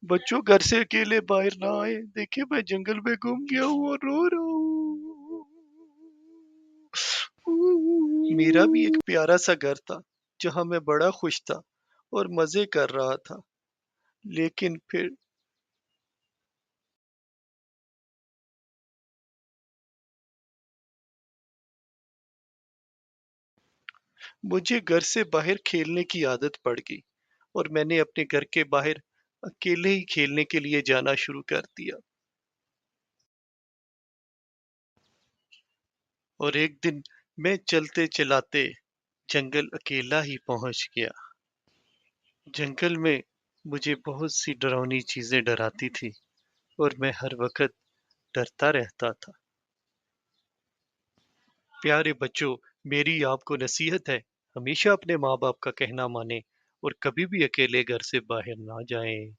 बच्चों घर से अकेले बाहर ना आए। देखिए मैं जंगल में गुम गया हूँ और रो रहा हूँ। मेरा भी एक प्यारा सा घर था जहाँ मैं बड़ा खुश था और मजे कर रहा था। लेकिन फिर मुझे घर से बाहर खेलने की आदत पड़ गई और मैंने अपने घर के बाहर अकेले ही खेलने के लिए जाना शुरू कर दिया। और एक दिन मैं चलते चलाते जंगल अकेला ही पहुंच गया। जंगल में मुझे बहुत सी डरावनी चीजें डराती थी और मैं हर वक्त डरता रहता था। प्यारे बच्चों, मेरी आपको नसीहत है, हमेशा अपने माँ बाप का कहना माने और कभी भी अकेले घर से बाहर ना जाएं।